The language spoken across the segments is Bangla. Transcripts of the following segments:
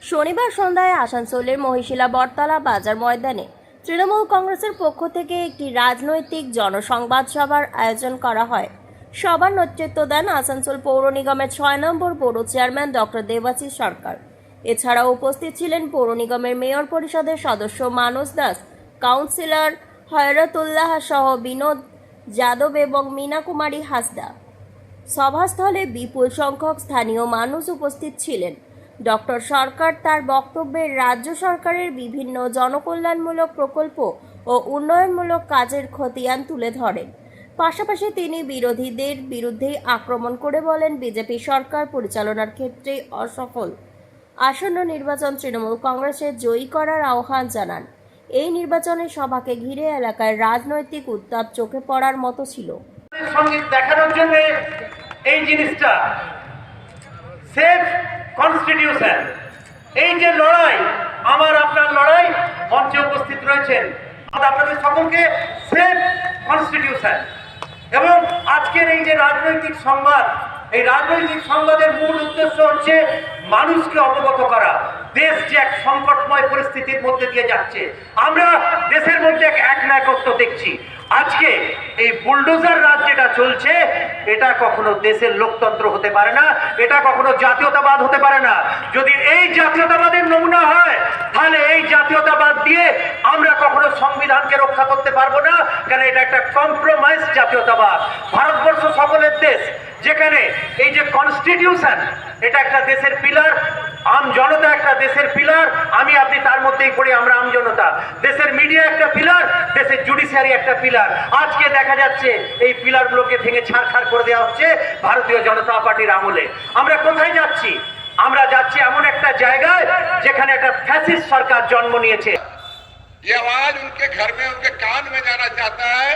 শনিবার সন্ধ্যায় আসানসোলের মহিশিলা বটতলা বাজার ময়দানে তৃণমূল কংগ্রেসের পক্ষ থেকে একটি রাজনৈতিক জনসংবাদ সভার আয়োজন করা হয়। সভার নেতৃত্ব দেন আসানসোল পৌর নিগমের ৬ নম্বর পৌর চেয়ারম্যান ডক্টর দেবাশিস সরকার। এছাড়াও উপস্থিত ছিলেন পৌর নিগমের মেয়র পরিষদের সদস্য মানস দাস, কাউন্সিলর হয়রতুল্লাহ সহ বিনোদ যাদব এবং মীনা কুমারী হাসদা। সভাস্থলে বিপুল সংখ্যক স্থানীয় মানুষ উপস্থিত ছিলেন। ডক্টর সরকার তার বক্তব্যে রাজ্য সরকারের বিভিন্ন জনকল্যাণমূলক প্রকল্প ও উন্নয়নমূলক কাজের খতিয়ান তুলে ধরেন। পাশাপাশি তিনি বিরোধীদের বিরুদ্ধে আক্রমণ করে বলেন, বিজেপি সরকার পরিচালনার ক্ষেত্রে অসফল। আসন্ন নির্বাচন তৃণমূল কংগ্রেসের জয়ী করার আহ্বান জানান। এই নির্বাচনের সভাকে ঘিরে এলাকায় রাজনৈতিক উত্তাপ চোখে পড়ার মতো ছিল। সঙ্গীত দেখানোর জন্য এই জিনিসটা সেফ কনস্টিটিউশন, এই যে লড়াই, আমার আপনার লড়াই, মঞ্চে উপস্থিত রয়েছেন আপনাদের সকলকে সেফ কনস্টিটিউশন। এবং আজকের এই যে রাজনৈতিক সংবাদ, এই রাজনৈতিক সংবাদের মূল উদ্দেশ্য হচ্ছে মানুষকে অবগত করা। দেশ যে এক সংকটময় পরিস্থিতির মধ্যে দিয়ে যাচ্ছে, আমরা দেশের মধ্যে এক একনায়কত্ব দেখছি। আজকে এই বুলডোজার রাজ যেটা চলছে, এটা কখনো দেশের লোকতন্ত্র হতে পারে না, এটা কখনো জাতীয়তাবাদ হতে পারে না। যদি এই জাতীয়তাবাদের নমুনা হয়, তাহলে এই জাতীয়তাবাদ দিয়ে আমরা কখনো সংবিধানকে রক্ষা করতে পারবো না, কারণ এটা একটা কম্প্রোমাইজ জাতীয়তাবাদ। ভারতবর্ষ সকলের দেশ, যেখানে এই যে কনস্টিটিউশন, এটা একটা দেশের পিলার, আম জনতা একটা দেশের পিলার, আমি আপনি তার মধ্যেই পড়ি, আমরা আম জনতা। দেশের মিডিয়া একটা পিলার, দেশের জুডিশিয়ারি একটা পিলার। আজকে দেখা যাচ্ছে এই পিলারগুলোকে ভেঙে ছাড়খাড় করে দেওয়া হচ্ছে ভারতীয় জনতা পার্টির আমলে। আমরা কোথায় যাচ্ছি? আমরা যাচ্ছি এমন একটা জায়গায় যেখানে একটা ফ্যাসিস্ট সরকার জন্ম নিয়েছে। ये आवाज उनके घर में, उनके कान में जाना चाहता है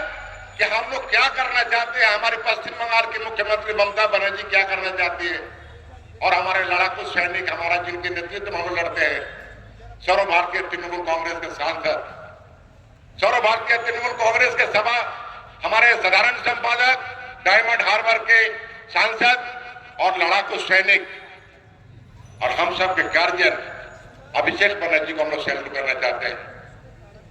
कि हम लोग क्या करना चाहते हैं, हमारे पश्चिम बंगाल के मुख्यमंत्री ममता बनर्जी क्या करना चाहती है, और हमारे लड़ाकू सैनिक, हमारा जिनके नेतृत्व में हम लड़ते हैं, सर्व भारतीय तृणमूल कांग्रेस के सांसद, सर्व भारतीय तृणमूल कांग्रेस के सभा, हमारे साधारण संपादक, डायमंड हार्बर के सांसद और लड़ाकू सैनिक, और हम सब के गार्जियन अभिषेक बनर्जी को हम लोग सैल्यूट करना चाहते हैं।